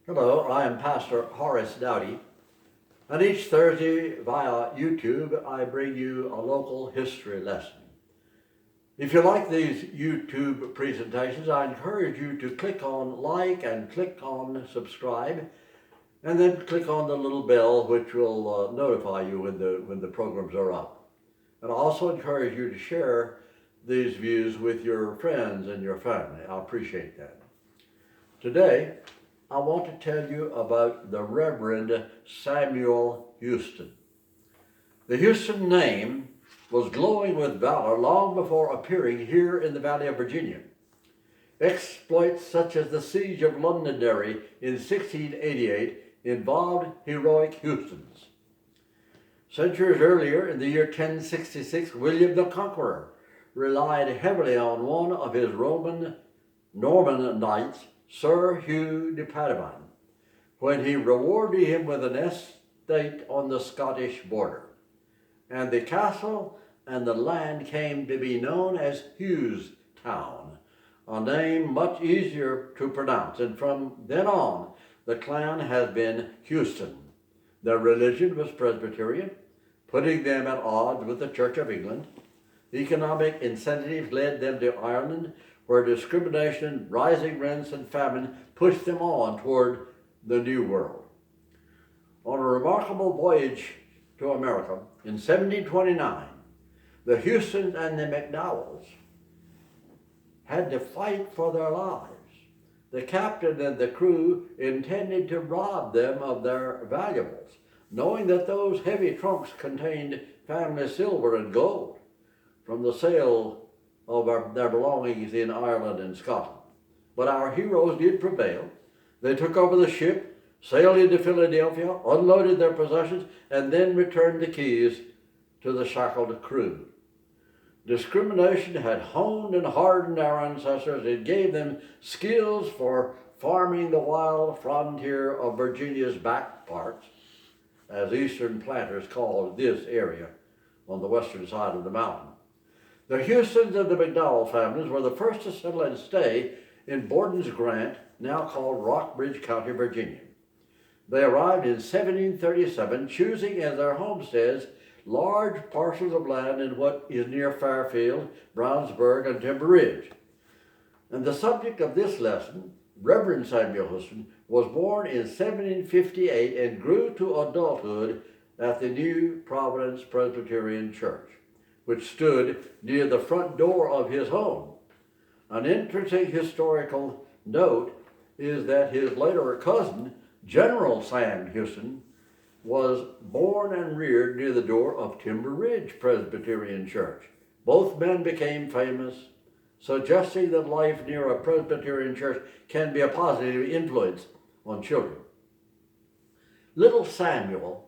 Hello, I am Pastor Horace Douty, and each Thursday via YouTube I bring you a local history lesson. If you like these YouTube presentations, I encourage you to click on like and click on subscribe, and then click on the little bell which will notify you when the programs are up. And I also encourage you to share these views with your friends and your family. I appreciate that. Today, I want to tell you about the Reverend Samuel Houston. The Houston name was glowing with valor long before appearing here in the Valley of Virginia. Exploits such as the siege of Londonderry in 1688 involved heroic Houstons. Centuries earlier, in the year 1066, William the Conqueror relied heavily on one of his Norman knights, Sir Hugh de Patavan, when he rewarded him with an estate on the Scottish border. And the castle and the land came to be known as Hugh's Town, a name much easier to pronounce. And from then on, the clan has been Houston. Their religion was Presbyterian, putting them at odds with the Church of England. Economic incentives led them to Ireland, where discrimination, rising rents, and famine pushed them on toward the New World. On a remarkable voyage to America in 1729, the Houstons and the McDowells had to fight for their lives. The captain and the crew intended to rob them of their valuables, knowing that those heavy trunks contained family silver and gold from the sale of their belongings in Ireland and Scotland. But our heroes did prevail. They took over the ship, sailed into Philadelphia, unloaded their possessions, and then returned the keys to the shackled crew. Discrimination had honed and hardened our ancestors. It gave them skills for farming the wild frontier of Virginia's back parts, as Eastern planters called this area on the western side of the mountain. The Houstons and the McDowell families were the first to settle and stay in Borden's Grant, now called Rockbridge County, Virginia. They arrived in 1737, choosing as their homesteads large parcels of land in what is near Fairfield, Brownsburg, and Timber Ridge. And the subject of this lesson, Reverend Samuel Houston, was born in 1758 and grew to adulthood at the New Providence Presbyterian Church, which stood near the front door of his home. An interesting historical note is that his later cousin, General Sam Houston, was born and reared near the door of Timber Ridge Presbyterian Church. Both men became famous, suggesting that life near a Presbyterian church can be a positive influence on children. Little Samuel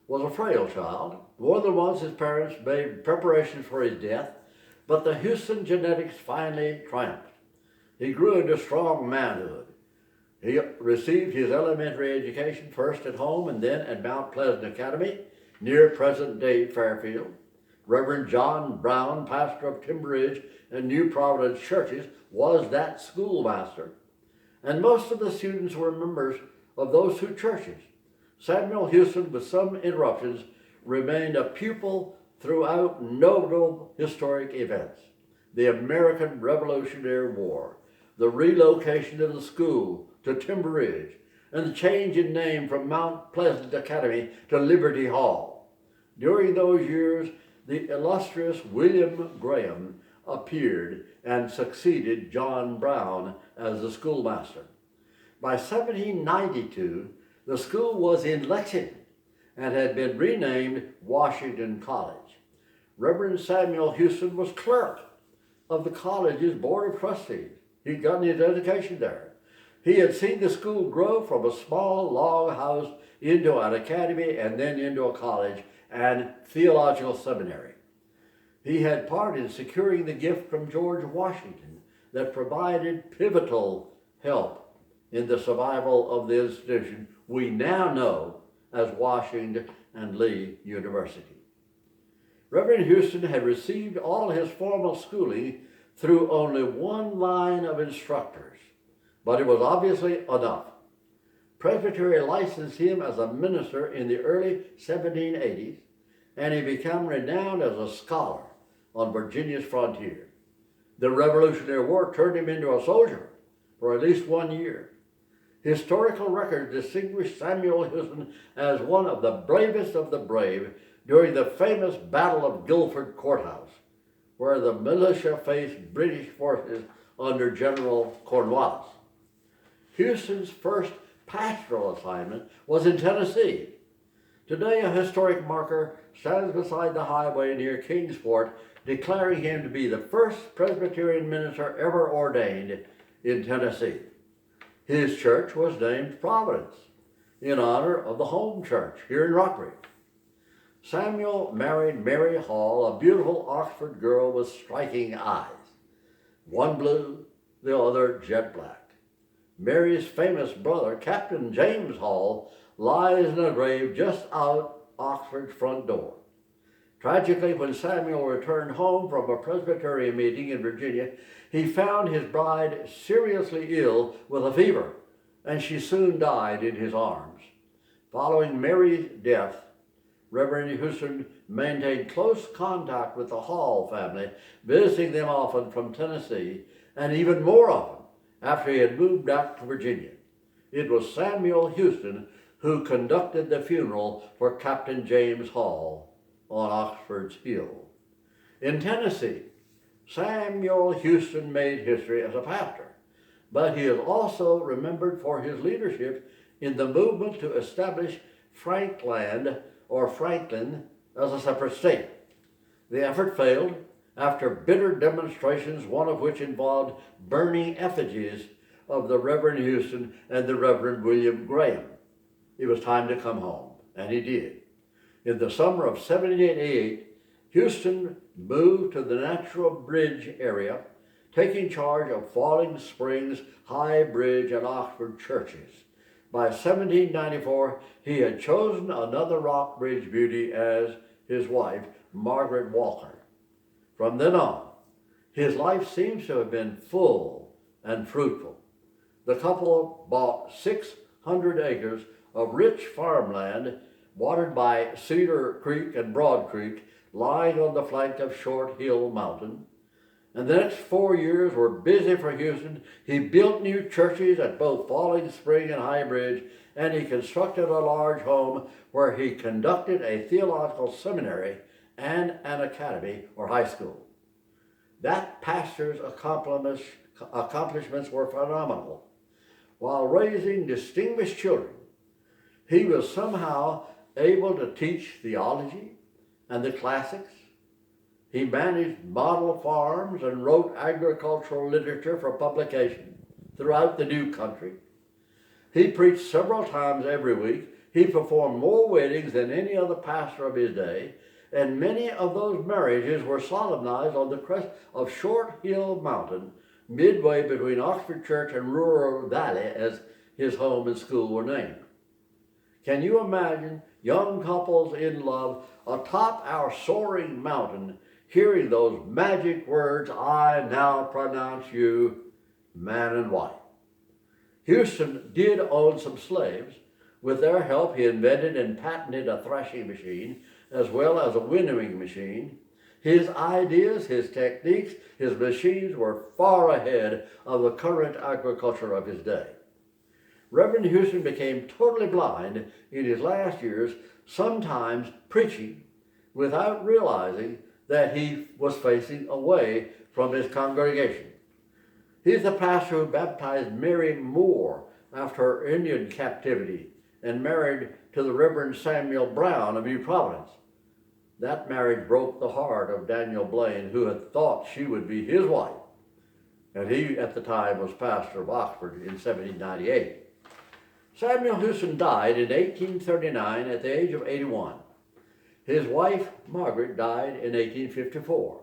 was a frail child. More than once his parents made preparations for his death, but the Houston genetics finally triumphed. He grew into strong manhood. He received his elementary education first at home and then at Mount Pleasant Academy, near present-day Fairfield. Reverend John Brown, pastor of Timber Ridge and New Providence churches, was that schoolmaster, and most of the students were members of those two churches. Samuel Houston, with some interruptions, remained a pupil throughout notable historic events: the American Revolutionary War, the relocation of the school to Timber Ridge, and the change in name from Mount Pleasant Academy to Liberty Hall. During those years, the illustrious William Graham appeared and succeeded John Brown as the schoolmaster. By 1792, the school was in Lexington and had been renamed Washington College. Reverend Samuel Houston was clerk of the college's board of trustees. He'd gotten his education there. He had seen the school grow from a small log house into an academy and then into a college and theological seminary. He had part in securing the gift from George Washington that provided pivotal help in the survival of the institution we now know as Washington and Lee University. Reverend Houston had received all his formal schooling through only one line of instructors, but it was obviously enough. Presbytery licensed him as a minister in the early 1780s, and he became renowned as a scholar on Virginia's frontier. The Revolutionary War turned him into a soldier for at least 1 year. Historical records distinguish Samuel Houston as one of the bravest of the brave during the famous Battle of Guilford Courthouse, where the militia faced British forces under General Cornwallis. Houston's first pastoral assignment was in Tennessee. Today, a historic marker stands beside the highway near Kingsport, declaring him to be the first Presbyterian minister ever ordained in Tennessee. His church was named Providence, in honor of the home church here in Rockbridge. Samuel married Mary Hall, a beautiful Oxford girl with striking eyes, one blue, the other jet black. Mary's famous brother, Captain James Hall, lies in a grave just out Oxford's front door. Tragically, when Samuel returned home from a Presbyterian meeting in Virginia, he found his bride seriously ill with a fever, and she soon died in his arms. Following Mary's death, Reverend Houston maintained close contact with the Hall family, visiting them often from Tennessee, and even more often after he had moved back to Virginia. It was Samuel Houston who conducted the funeral for Captain James Hall on Oxford's Hill. In Tennessee, Samuel Houston made history as a pastor, but he is also remembered for his leadership in the movement to establish Franklin as a separate state. The effort failed after bitter demonstrations, one of which involved burning effigies of the Reverend Houston and the Reverend William Graham. It was time to come home, and he did. In the summer of 1788, Houston moved to the Natural Bridge area, taking charge of Falling Springs, High Bridge, and Oxford churches. By 1794, he had chosen another Rockbridge beauty as his wife, Margaret Walker. From then on, his life seems to have been full and fruitful. The couple bought 600 acres of rich farmland watered by Cedar Creek and Broad Creek, lying on the flank of Short Hill Mountain. And the next 4 years were busy for Houston. He built new churches at both Falling Spring and High Bridge, and he constructed a large home where he conducted a theological seminary and an academy or high school. That pastor's accomplishments were phenomenal. While raising distinguished children, he was somehow able to teach theology and the classics. He managed model farms and wrote agricultural literature for publication throughout the new country. He preached several times every week. He performed more weddings than any other pastor of his day, and many of those marriages were solemnized on the crest of Short Hill Mountain, midway between Oxford Church and Rural Valley, as his home and school were named. Can you imagine young couples in love atop our soaring mountain, hearing those magic words, "I now pronounce you man and wife"? Houston did own some slaves. With their help, he invented and patented a threshing machine, as well as a winnowing machine. His ideas, his techniques, his machines were far ahead of the current agriculture of his day. Reverend Houston became totally blind in his last years, sometimes preaching without realizing that he was facing away from his congregation. He's the pastor who baptized Mary Moore after her Indian captivity and married to the Reverend Samuel Brown of New Providence. That marriage broke the heart of Daniel Blaine, who had thought she would be his wife, and he at the time was pastor of Oxford in 1798. Samuel Houston died in 1839 at the age of 81. His wife, Margaret, died in 1854.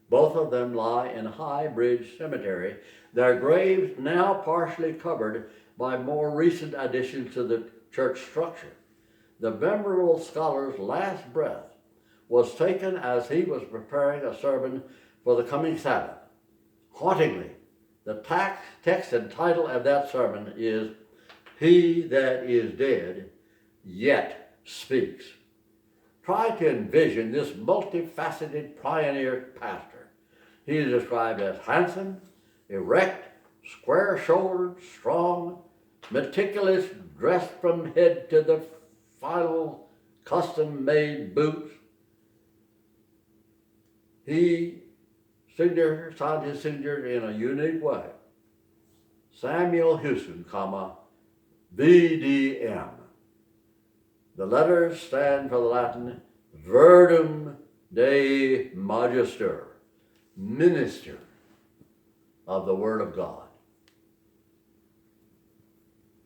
Both of them lie in High Bridge Cemetery, their graves now partially covered by more recent additions to the church structure. The venerable scholar's last breath was taken as he was preparing a sermon for the coming Sabbath. Hauntingly, the text and title of that sermon is He that is dead yet speaks. Try to envision this multifaceted pioneer pastor. He is described as handsome, erect, square-shouldered, strong, meticulous, dressed from head to the final custom-made boots. He signed his signature in a unique way. Samuel Houston, VDM. The letters stand for the Latin Verdum Dei Magister, minister of the Word of God.